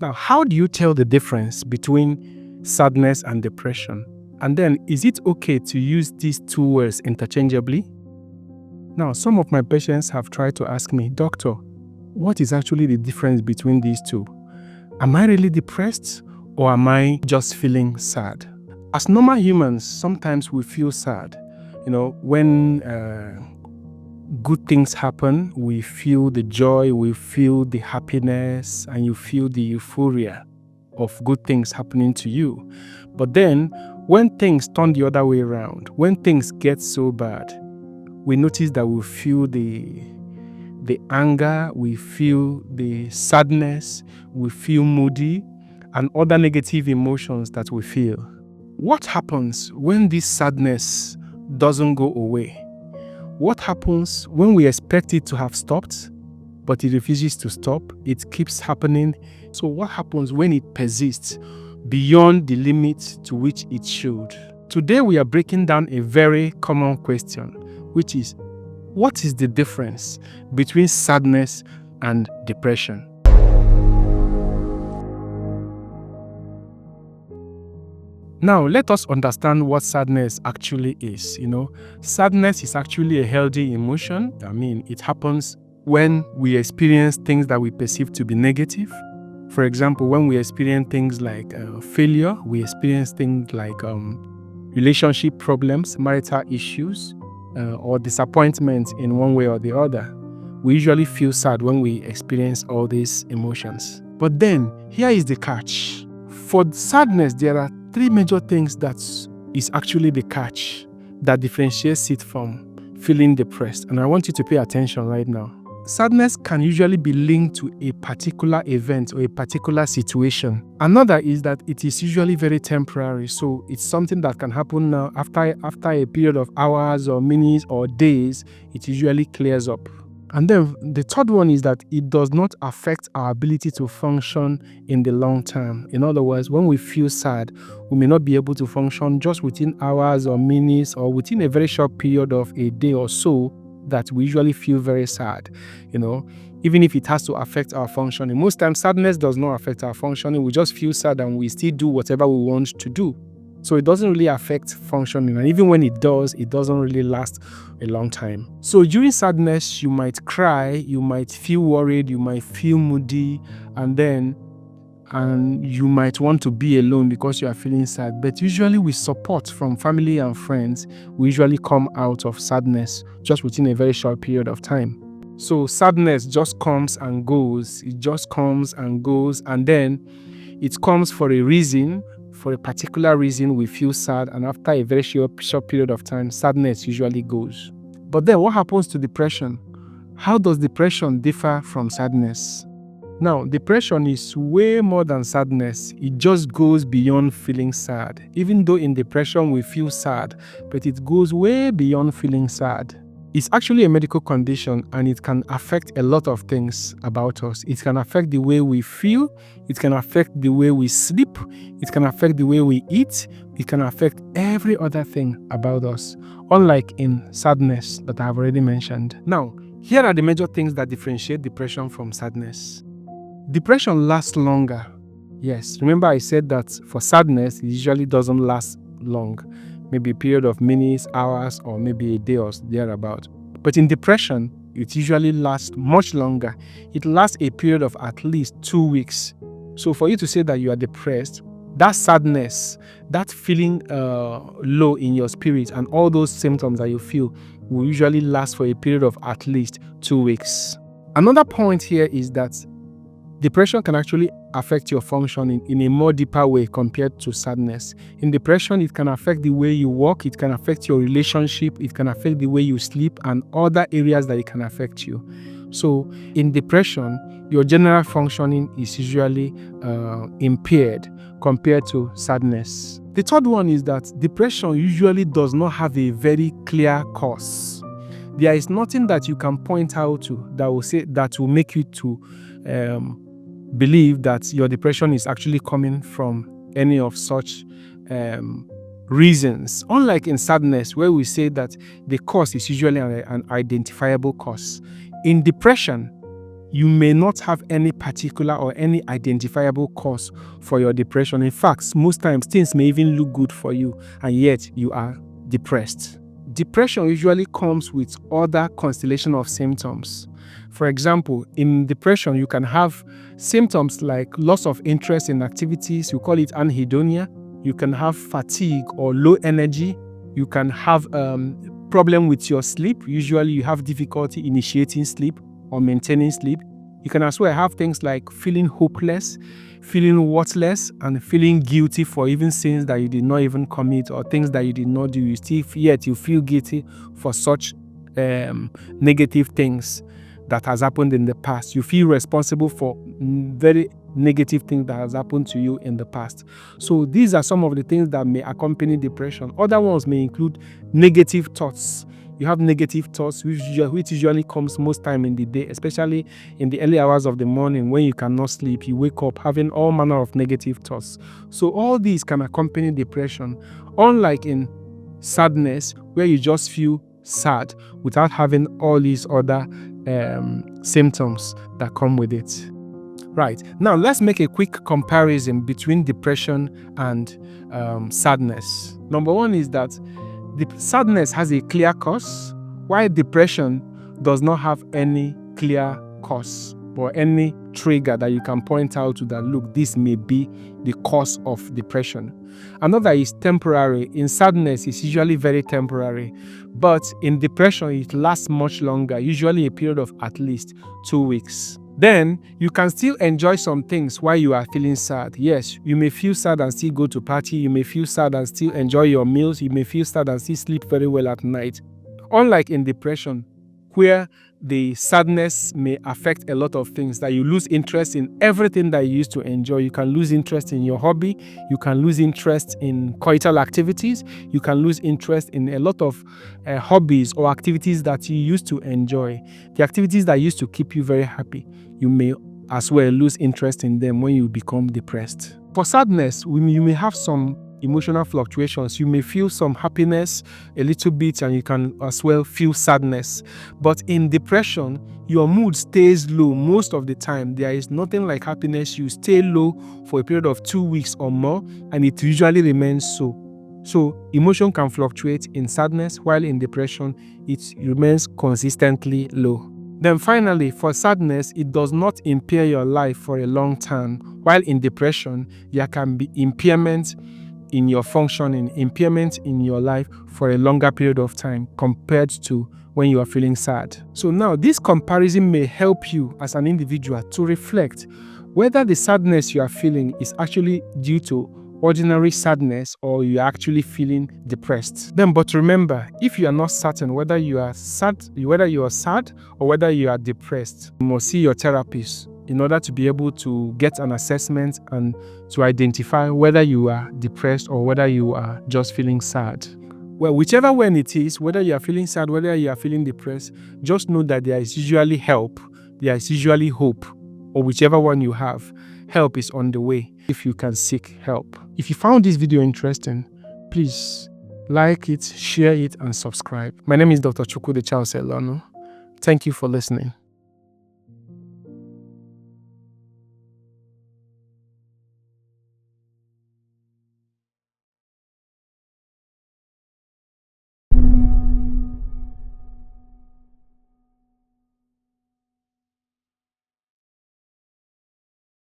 Now, how do you tell the difference between sadness and depression? And then, is it okay to use these two words interchangeably? Now, some of my patients have tried to ask me, Doctor, what is actually the difference between these two? Am I really depressed or am I just feeling sad? As normal humans, sometimes we feel sad. When good things happen, we feel the joy, we feel the happiness, and you feel the euphoria of good things happening to you. But then, when things turn the other way around, when things get so bad, we notice that we feel the anger, we feel the sadness, we feel moody, and other negative emotions that we feel. What happens when this sadness doesn't go away? What happens when we expect it to have stopped, but it refuses to stop? It keeps happening. So what happens when it persists beyond the limit to which it should? Today we are breaking down a very common question, which is, what is the difference between sadness and depression? Now, let us understand what sadness actually is. Sadness is actually a healthy emotion. It happens when we experience things that we perceive to be negative. For example, when we experience things like failure, we experience things like relationship problems, marital issues, or disappointment in one way or the other. We usually feel sad when we experience all these emotions. But then, here is the catch. For sadness, there are three major things that is actually the catch that differentiates it from feeling depressed. And I want you to pay attention right now. Sadness can usually be linked to a particular event or a particular situation. Another is that it is usually very temporary. So it's something that can happen now after a period of hours or minutes or days, it usually clears up. And then the third one is that it does not affect our ability to function in the long term. In other words, when we feel sad, we may not be able to function just within hours or minutes or within a very short period of a day or so that we usually feel very sad, even if it has to affect our functioning. Most times, sadness does not affect our functioning. We just feel sad and we still do whatever we want to do. So it doesn't really affect functioning. And even when it does, it doesn't really last a long time. So during sadness, you might cry, you might feel worried, you might feel moody, and you might want to be alone because you are feeling sad. But usually with support from family and friends, we usually come out of sadness just within a very short period of time. So sadness just comes and goes. It just comes and goes. And then it comes for a reason. For a particular reason, we feel sad. And after a very short period of time, sadness usually goes. But then what happens to depression? How does depression differ from sadness? Now, depression is way more than sadness. It just goes beyond feeling sad. Even though in depression we feel sad, but it goes way beyond feeling sad. It's actually a medical condition and it can affect a lot of things about us. It can affect the way we feel. It can affect the way we sleep. It can affect the way we eat. It can affect every other thing about us, unlike in sadness that I have already mentioned. Now, here are the major things that differentiate depression from sadness. Depression lasts longer. Yes, remember I said that for sadness, it usually doesn't last long. Maybe a period of minutes, hours, or maybe a day or thereabout. But in depression, it usually lasts much longer. It lasts a period of at least 2 weeks. So for you to say that you are depressed, that sadness, that feeling low in your spirit and all those symptoms that you feel will usually last for a period of at least 2 weeks. Another point here is that depression can actually affect your functioning in a more deeper way compared to sadness. In depression, it can affect the way you walk, it can affect your relationship, it can affect the way you sleep, and other areas that it can affect you. So in depression, your general functioning is usually impaired compared to sadness. The third one is that depression usually does not have a very clear cause. There is nothing that you can point out to that will make you to believe that your depression is actually coming from any of such reasons. Unlike in sadness, where we say that the cause is usually an identifiable cause. In depression, you may not have any particular or any identifiable cause for your depression. In fact, most times things may even look good for you, and yet you are depressed. Depression usually comes with other constellation of symptoms. For example, in depression, you can have symptoms like loss of interest in activities. You call it anhedonia. You can have fatigue or low energy. You can have problem with your sleep. Usually you have difficulty initiating sleep or maintaining sleep. You can as well have things like feeling hopeless, feeling worthless, and feeling guilty for even sins that you did not even commit or things that you did not do. Yet you feel guilty for such negative things that has happened in the past. You feel responsible for very negative things that has happened to you in the past. So these are some of the things that may accompany depression. Other ones may include negative thoughts. You have negative thoughts, which usually comes most time in the day, especially in the early hours of the morning when you cannot sleep. You wake up having all manner of negative thoughts. So all these can accompany depression, unlike in sadness, where you just feel sad without having all these other symptoms that come with it. Right. Now, let's make a quick comparison between depression and sadness. Number one is that the sadness has a clear cause, while depression does not have any clear cause or any trigger that you can point out to that, look, this may be the cause of depression. Another is temporary. In sadness, it's usually very temporary, but in depression, it lasts much longer, usually a period of at least 2 weeks. Then you can still enjoy some things while you are feeling sad. Yes, you may feel sad and still go to party. You may feel sad and still enjoy your meals. You may feel sad and still sleep very well at night. Unlike in depression, where the sadness may affect a lot of things, that you lose interest in everything that you used to enjoy. You can lose interest in your hobby. You can lose interest in coital activities. You can lose interest in a lot of hobbies or activities that you used to enjoy. The activities that used to keep you very happy, you may as well lose interest in them when you become depressed. For sadness, you may have some emotional fluctuations. You may feel some happiness a little bit, and you can as well feel sadness. But in depression, your mood stays low most of the time. There is nothing like happiness. You stay low for a period of 2 weeks or more, and it usually remains so. So emotion can fluctuate in sadness, while in depression, it remains consistently low. Then finally, for sadness, it does not impair your life for a long time, while in depression, there can be impairment in your functioning, impairment in your life for a longer period of time compared to when you are feeling sad. So now this comparison may help you as an individual to reflect whether the sadness you are feeling is actually due to ordinary sadness or you are actually feeling depressed. Then, but remember, if you are not certain whether you are sad or whether you are depressed, you must see your therapist in order to be able to get an assessment and to identify whether you are depressed or whether you are just feeling sad. Well, whichever one it is, whether you are feeling sad, whether you are feeling depressed, just know that there is usually help, there is usually hope, or whichever one you have, help is on the way if you can seek help. If you found this video interesting, please like it, share it, and subscribe. My name is Dr. Chuks Thank you for listening.